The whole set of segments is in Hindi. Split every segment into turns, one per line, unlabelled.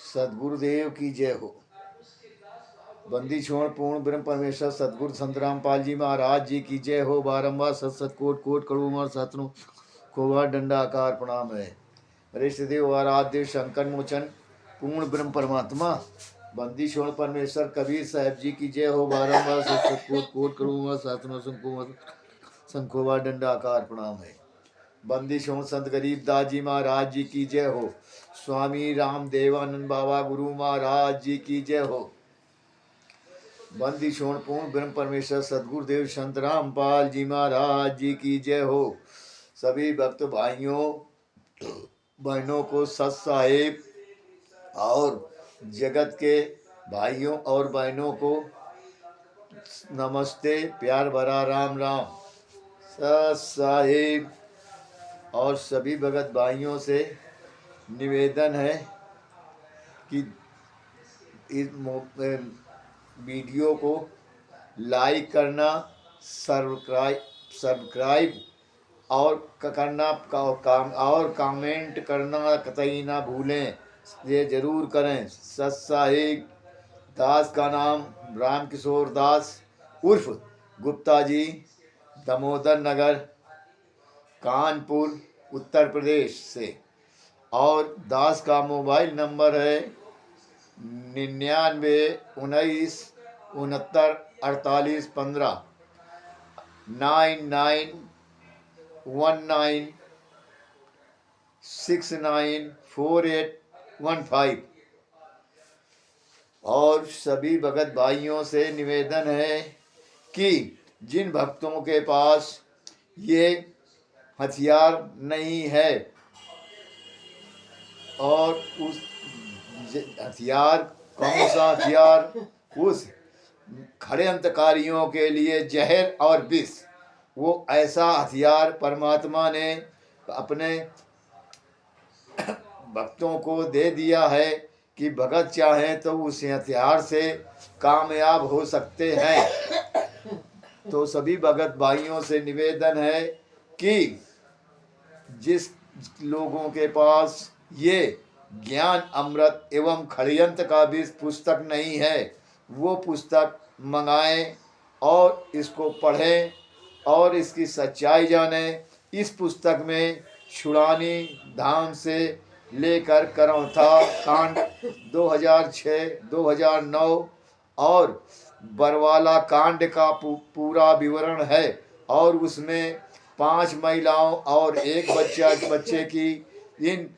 सदगुरुदेव की जय हो। बंदी छोड़ पूर्ण ब्रह्म परमेश्वर सदगुरु संत रामपाल जी महाराज जी की जय हो। बारंबार सत सत कोट कोट करोड़ शास्त्रों खोवा डंडा आकार प्रणाम है। देव आराध्य शंकर मोचन पूर्ण ब्रह्म परमात्मा बंदी छोड़ परमेश्वर कबीर साहब जी की जय हो। बारंबार सत सत कोट कोट करोड़ शास्त्रों शंखोवा डंडा आकार प्रणाम है। बंदी छोड़ संत गरीबदास जी महाराज जी की जय हो। स्वामी राम देवानंद बाबा गुरु महाराज जी की जय हो। बंदी छोड़ पूर्ण ब्रह्म परमेश्वर सदगुरुदेव संत रामपाल जी महाराज जी की जय हो। सभी भक्त भाइयों बहनों को सत साहिब और जगत के भाइयों और बहनों को नमस्ते, प्यार भरा राम राम। सत साहिब और सभी भगत भाइयों से निवेदन है कि इस वीडियो को लाइक करना, सब्सक्राइब और करना और कमेंट करना कतई ना भूलें, ये जरूर करें। सत्साहिब दास का नाम राम किशोर दास उर्फ गुप्ता जी, दामोदर नगर, कानपुर, उत्तर प्रदेश से। और दास का मोबाइल नंबर है 99 19 69 48 15 9919694815। और सभी भगत भाइयों से निवेदन है कि जिन भक्तों के पास ये हथियार नहीं है और उस हथियार कौन सा हथियार, उस खड़े अंतकारियों के लिए जहर और विष, वो ऐसा हथियार परमात्मा ने अपने भक्तों को दे दिया है कि भगत चाहें तो उस हथियार से कामयाब हो सकते हैं। तो सभी भगत भाइयों से निवेदन है कि जिस लोगों के पास ये ज्ञान अमृत एवं षड्यंत्र का भी पुस्तक नहीं है, वो पुस्तक मंगाएं और इसको पढ़ें और इसकी सच्चाई जानें। इस पुस्तक में छुड़ानी धाम से लेकर करौथा कांड 2006, 2009 और बरवाला कांड का पूरा विवरण है। और उसमें 5 महिलाओं और 1 बच्चे की इन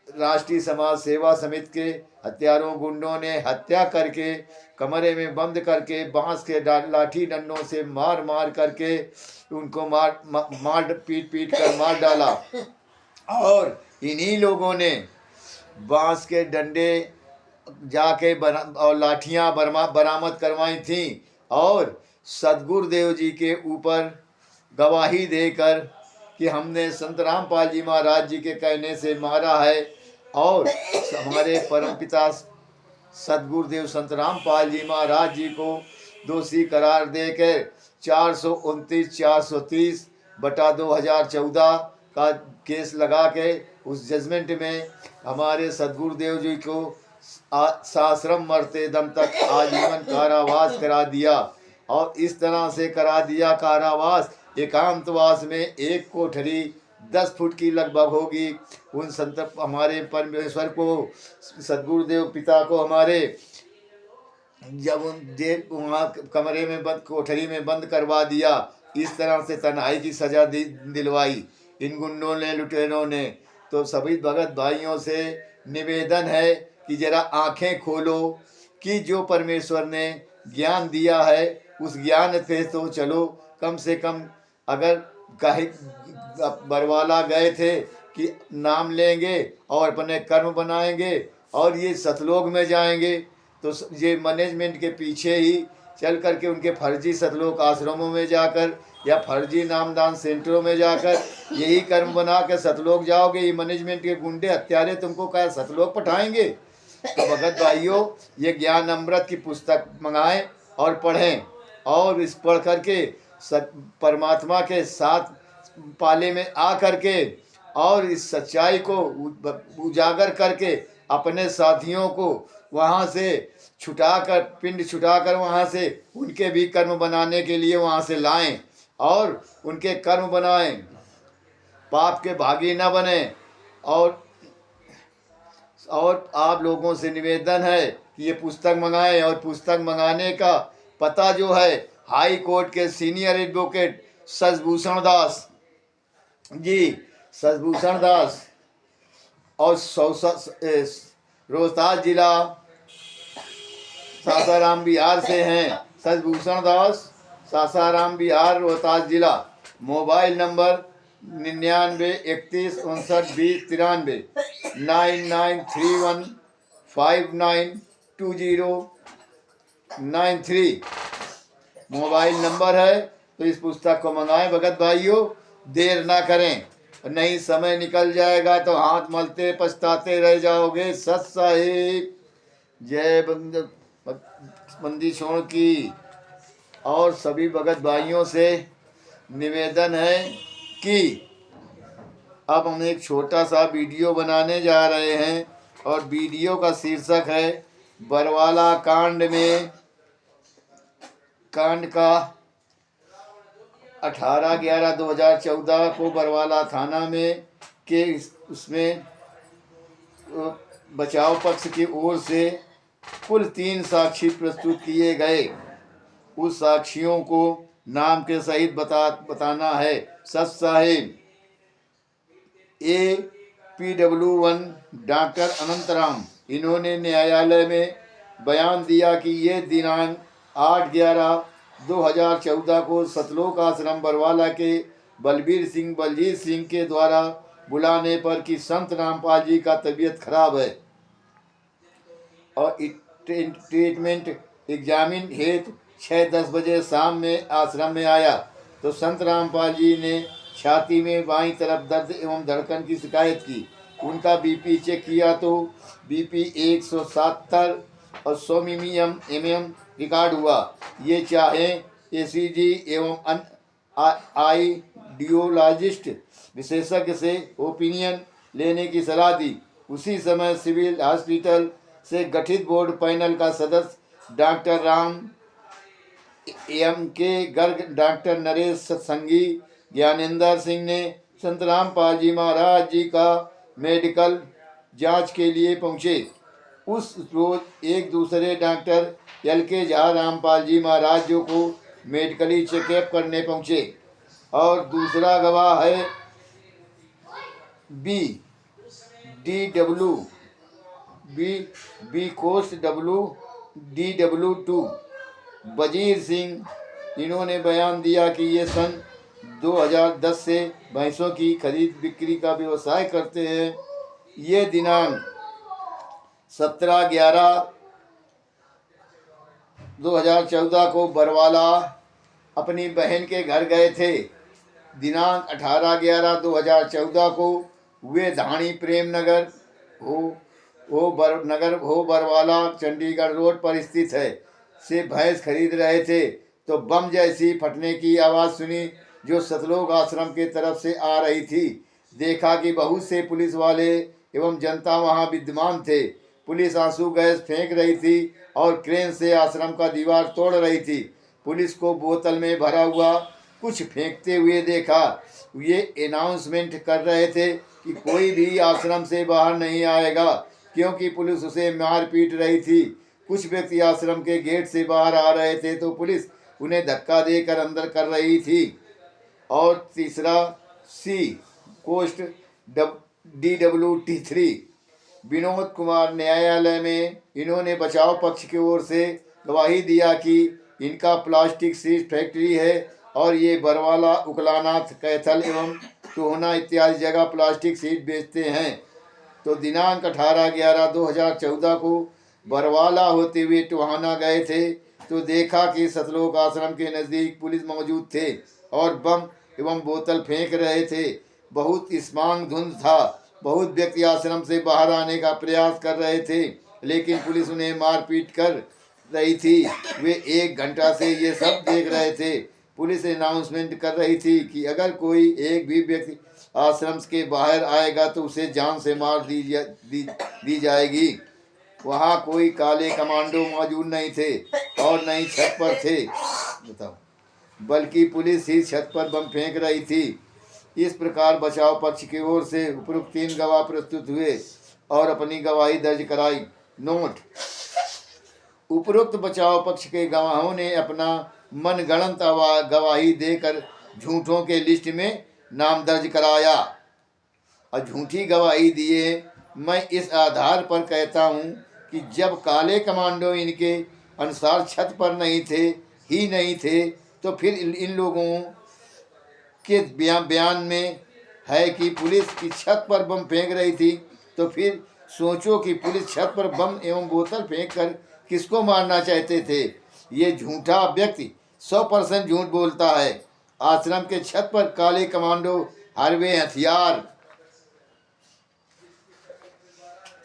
राष्ट्रीय समाज सेवा समिति के हत्यारों गुंडों ने हत्या करके कमरे में बंद करके बांस के लाठी डंडों से मार मार करके उनको मार पीट कर मार डाला। और इन्हीं लोगों ने बांस के डंडे जाके और लाठियां बरामद करवाई थी और सदगुरुदेव जी के ऊपर गवाही देकर कि हमने संत रामपाल जी महाराज जी के कहने से मारा है। और हमारे परमपिता सदगुरुदेव संत रामपाल जी महाराज जी को दोषी करार देकर 429/430/2014 का केस लगा के उस जजमेंट में हमारे सदगुरुदेव जी को साश्रम मरते दम तक आजीवन कारावास करा दिया। और इस तरह से करा दिया कारावास, एकांतवास में एक कोठरी 10 फुट की लगभग होगी। उन संत हमारे परमेश्वर को, सदगुरुदेव पिता को हमारे जब वहाँ कमरे में बंद, कोठरी में बंद करवा दिया, इस तरह से तन्हाई की सजा दिलवाई इन गुंडों ने, लुटेरों ने। तो सभी भगत भाइयों से निवेदन है कि जरा आंखें खोलो कि जो परमेश्वर ने ज्ञान दिया है उस ज्ञान पे तो चलो। कम से कम अगर कहीं बरवाला गए थे कि नाम लेंगे और अपने कर्म बनाएंगे और ये सतलोक में जाएंगे, तो ये मैनेजमेंट के पीछे ही चल करके उनके फर्जी सतलोक आश्रमों में जाकर या फर्जी नामदान सेंटरों में जाकर यही कर्म बना कर सतलोक जाओगे। ये मैनेजमेंट के गुंडे हत्यारे तुमको क्या सतलोक पठाएंगे? तो भगत भाइयों, ये ज्ञान अमृत की पुस्तक मंगाएं और पढ़ें और इस पढ़ करके परमात्मा के साथ पाले में आ करके और इस सच्चाई को उजागर करके अपने साथियों को वहाँ से छुटाकर, पिंड छुटाकर वहाँ से उनके भी कर्म बनाने के लिए वहाँ से लाएं और उनके कर्म बनाएं, पाप के भागी न बने। और आप लोगों से निवेदन है कि ये पुस्तक मंगाएं, और पुस्तक मंगाने का पता जो है हाई कोर्ट के सीनियर एडवोकेट शशभूषण दास जी, शशभूषण दास, और रोहतास जिला सासाराम बिहार से हैं। शशभूषण दास, सासाराम बिहार, रोहतास जिला। मोबाइल नंबर 9931592093, 9931592093 मोबाइल नंबर है। तो इस पुस्तक को मंगाएं भगत भाइयों, देर ना करें, नहीं समय निकल जाएगा तो हाथ मलते पछताते रह जाओगे। सत साहिब जय बंदी छोड़ की। और सभी भगत भाइयों से निवेदन है कि अब हम एक छोटा सा वीडियो बनाने जा रहे हैं, और वीडियो का शीर्षक है बरवाला कांड में, कांड का 18/11/2014 को बरवाला थाना में के उसमें बचाव पक्ष की ओर से कुल 3 साक्षी प्रस्तुत किए गए। उस साक्षियों को नाम के सहित बताना है। सत साहिब APW1 डॉक्टर अनंतराम, इन्होंने न्यायालय में बयान दिया कि ये दिनांक 8/11/2014 को सतलोक आश्रम बरवाला के बलजीत सिंह के द्वारा बुलाने पर कि संत रामपाल जी का तबीयत खराब है और ट्रीटमेंट एग्जामिन हेतु 6-10 बजे शाम में आश्रम में आया, तो संत रामपाल जी ने छाती में बाईं तरफ दर्द एवं धड़कन की शिकायत की। उनका बीपी चेक किया तो बीपी 170 और 100 mm रिकॉर्ड हुआ। ये चाहे ACG एवं आइडियोलॉजिस्ट विशेषज्ञ से ओपिनियन लेने की सलाह दी। उसी समय सिविल हॉस्पिटल से गठित बोर्ड पैनल का सदस्य डॉक्टर राम के गर्ग, डॉक्टर नरेश सत्संगी, ज्ञानेंद्र सिंह ने संत रामपाल जी महाराज जी का मेडिकल जांच के लिए पहुंचे। उस रोज एक दूसरे डॉक्टर LK झा रामपाल जी महाराज जी को मेडिकली चेकअप करने पहुंचे। और दूसरा गवाह है बी कोस्ट DW2 वजीर सिंह, इन्होंने बयान दिया कि ये सन 2010 से भैंसों की खरीद बिक्री का व्यवसाय करते हैं। ये दिनांक 17/11/2014 को बरवाला अपनी बहन के घर गए थे। दिनांक 18/11/2014 को वे धाणी प्रेम नगर बरवाला चंडीगढ़ रोड पर स्थित है से भैंस खरीद रहे थे, तो बम जैसी फटने की आवाज़ सुनी जो सतलोक आश्रम के तरफ से आ रही थी। देखा कि बहुत से पुलिस वाले एवं जनता वहां विद्यमान थे। पुलिस आंसू गैस फेंक रही थी और क्रेन से आश्रम का दीवार तोड़ रही थी। पुलिस को बोतल में भरा हुआ कुछ फेंकते हुए देखा। ये अनाउंसमेंट कर रहे थे कि कोई भी आश्रम से बाहर नहीं आएगा, क्योंकि पुलिस उसे मार पीट रही थी। कुछ व्यक्ति आश्रम के गेट से बाहर आ रहे थे तो पुलिस उन्हें धक्का देकर अंदर कर रही थी। और तीसरा C coast DWT3 Vinod Kumar, न्यायालय में इन्होंने बचाव पक्ष की ओर से गवाही दिया कि इनका प्लास्टिक सीट फैक्ट्री है और ये बरवाला, उकलानाथ, कैथल एवं टोहना इत्यादि जगह प्लास्टिक सीट बेचते हैं। तो दिनांक 18/11/2014 को बरवाला होते हुए टोहाना गए थे, तो देखा कि सतलोक आश्रम के नज़दीक पुलिस मौजूद थे और बम एवं बोतल फेंक रहे थे। बहुत स्मांग धुंध था। बहुत व्यक्ति आश्रम से बाहर आने का प्रयास कर रहे थे, लेकिन पुलिस उन्हें मारपीट कर रही थी। वे 1 घंटा से ये सब देख रहे थे। पुलिस अनाउंसमेंट कर रही थी कि अगर कोई एक भी व्यक्ति आश्रम के बाहर आएगा तो उसे जान से मार दी जाएगी। वहाँ कोई काले कमांडो मौजूद नहीं थे और नहीं छत पर थे, बताओ, बल्कि पुलिस ही छत पर बम फेंक रही थी। इस प्रकार बचाव पक्ष की ओर से उपरोक्त 3 गवाह प्रस्तुत हुए और अपनी गवाही दर्ज कराई। नोट: उपरोक्त बचाव पक्ष के गवाहों ने अपना मनगढ़ंत गवाही देकर झूठों के लिस्ट में नाम दर्ज कराया और झूठी गवाही दिए। मैं इस आधार पर कहता हूं कि जब काले कमांडो इनके अनुसार छत पर नहीं थे तो फिर इन लोगों के बयान में है कि पुलिस की छत पर बम फेंक रही थी। तो फिर सोचो कि पुलिस छत पर बम एवं बोतल फेंक कर किसको मारना चाहते थे। ये झूठा व्यक्ति 100% झूठ बोलता है। आश्रम के छत पर काले कमांडो हरवे हथियार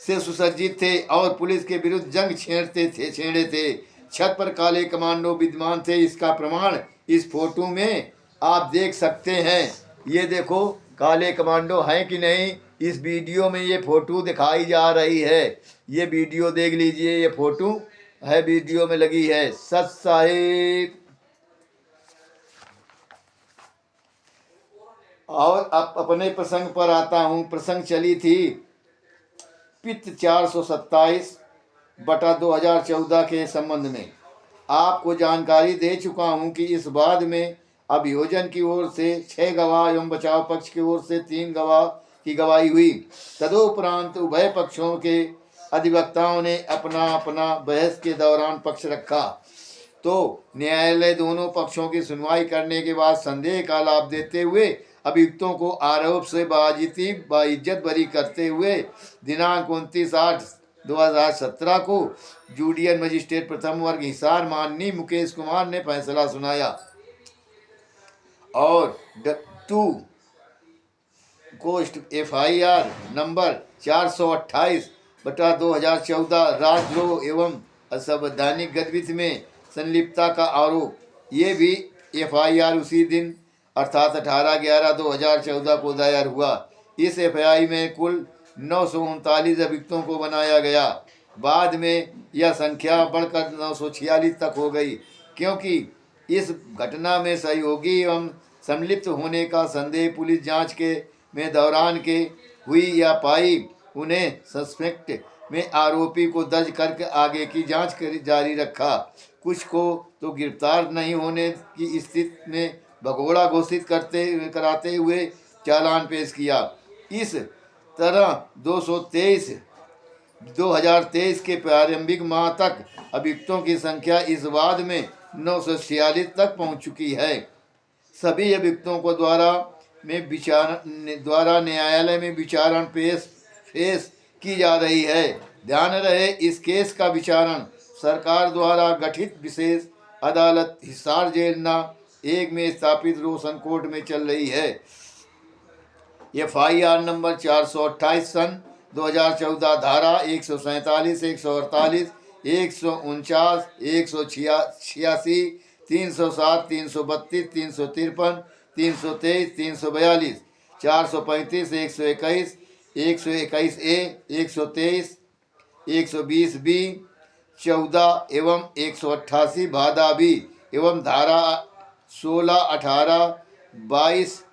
से सुसज्जित थे और पुलिस के विरुद्ध जंग छेड़े थे। छत पर काले कमांडो विद्यमान थे। इसका प्रमाण इस फोटो में आप देख सकते हैं। ये देखो काले कमांडो हैं कि नहीं, इस वीडियो में ये फोटो दिखाई जा रही है। ये वीडियो देख लीजिए, ये फोटो है, वीडियो में लगी है। सच साहिब। और अब अपने प्रसंग पर आता हूँ। प्रसंग चली थी पित्त 427/2014 के संबंध में। आपको जानकारी दे चुका हूं कि इस बाद में अभियोजन की ओर से 6 गवाह एवं बचाव पक्ष की ओर से 3 गवाह की गवाही हुई। तदुपरांत उभय पक्षों के अधिवक्ताओं ने अपना अपना बहस के दौरान पक्ष रखा तो न्यायालय दोनों पक्षों की सुनवाई करने के बाद संदेह का लाभ देते हुए अभियुक्तों को आरोप से बाइज्जत बरी करते हुए दिनांक 29/8/2017 को जूडियल मजिस्ट्रेट प्रथम वर्ग हिसार माननीय मुकेश कुमार ने फैसला सुनाया और 2 कोस्ट FIR नंबर 428/2014 राजद्रोह एवं असंवैधानिक गतिविधि में संलिप्तता का आरोप। ये भी FIR उसी दिन अर्थात 18/11/2014 को दायर हुआ। इस FIR में कुल 939 अभियुक्तों को बनाया गया। बाद में यह संख्या बढ़कर 946 तक हो गई, क्योंकि इस घटना में सहयोगी एवं सम्मिलित होने का संदेह पुलिस जांच के दौरान के हुई या पाई। उन्हें सस्पेक्ट में आरोपी को दर्ज करके आगे की जांच जारी रखा। कुछ को तो गिरफ्तार नहीं होने की स्थिति में भगोड़ा घोषित कराते हुए चालान पेश किया। इस तरह 2023 के प्रारंभिक माह तक अभियुक्तों की संख्या इस बाद में 946 तक पहुंच चुकी है। सभी अभियुक्तों को द्वारा न्यायालय में विचारण पेश की जा रही है। ध्यान रहे, इस केस का विचारण सरकार द्वारा गठित विशेष अदालत हिसार जेल न 1 में स्थापित रोशन कोर्ट में चल रही है। FIR नंबर 428 सन 2014 धारा 147, 148, 149, 186, 307, 332, 353, 323, 342, 435, 121, 121A, 123, 120B, 14 एवं 188 भादा भी एवं धारा 16, 18, 22,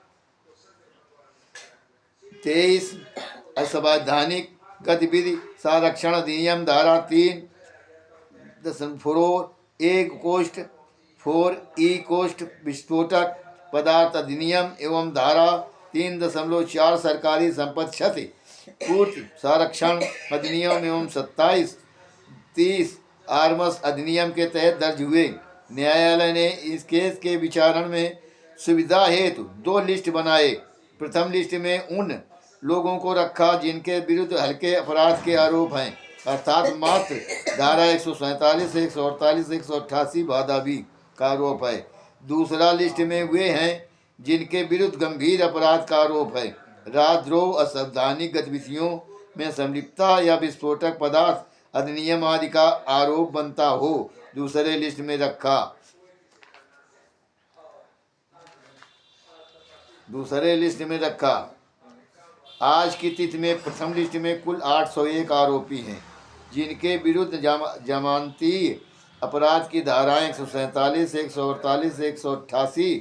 23 असंवैधानिक गतिविधि संरक्षण अधिनियम धारा 3.4 1 कोष्ठ 4E कोष्ठ विस्फोटक पदार्थ अधिनियम एवं धारा 3.4 सरकारी संपत्ति क्षति पूर्ति संरक्षण अधिनियम एवं 27-30 आर्मस अधिनियम के तहत दर्ज हुए। न्यायालय ने इस केस के विचारण में सुविधा हेतु 2 लिस्ट बनाए। प्रथम लिस्ट में उन लोगों को रखा जिनके विरुद्ध हल्के अपराध के आरोप हैं, अर्थात मात्र धारा 147, 148, 188 भादा भी का आरोप है। दूसरा लिस्ट में वे हैं जिनके विरुद्ध गंभीर अपराध का आरोप है, राजद्रोह, असंवैधानिक गतिविधियों में संलिप्तता या विस्फोटक पदार्थ अधिनियम आदि का आरोप बनता हो। दूसरे लिस्ट में रखा आज की तिथि में प्रथम लिस्ट में कुल 801 आरोपी हैं, जिनके विरुद्ध जमानती अपराध की धाराएं 147, 148, 188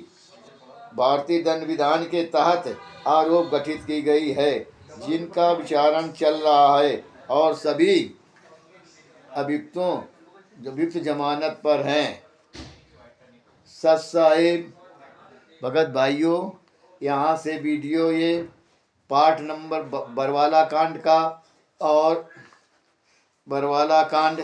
भारतीय दंड विधान के तहत आरोप गठित की गई है, जिनका विचारण चल रहा है और सभी अभियुक्त जमानत पर हैं। सच साहिब भगत भाइयों, यहाँ से वीडियो ये पार्ट नंबर बरवाला कांड का और बरवाला कांड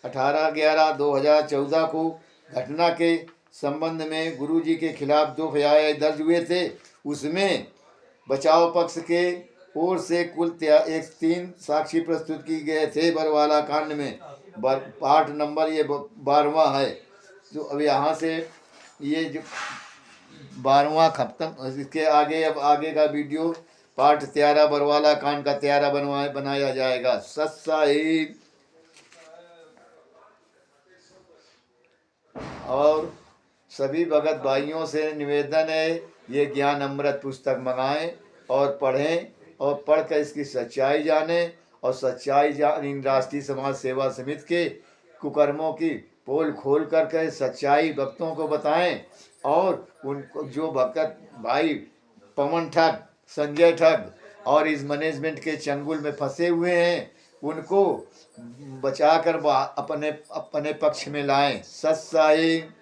18/11/2014 को घटना के संबंध में गुरुजी के खिलाफ 2 FIR दर्ज हुए थे। उसमें बचाव पक्ष के ओर से कुल 3 साक्षी प्रस्तुत किए गए थे। बरवाला कांड में पार्ट नंबर ये 12वां है। तो अब यहाँ से ये जो 12वां खत्म, इसके आगे अब आगे का वीडियो पार्ट 13 बरवाला कांड का 13 बनाया जाएगा। सच साहिब। और सभी भगत भाइयों से निवेदन है, ये ज्ञान अमृत पुस्तक मंगाएं और पढ़ें और पढ़कर इसकी सच्चाई जानें और सच्चाई इन राष्ट्रीय समाज सेवा समिति के कुकर्मों की पोल खोल करके सच्चाई भक्तों को बताएं और उनको जो भक्त भाई पवन ठग, संजय ठग और इस मैनेजमेंट के चंगुल में फंसे हुए हैं उनको बचाकर अपने पक्ष में लाएं। सच साहिब।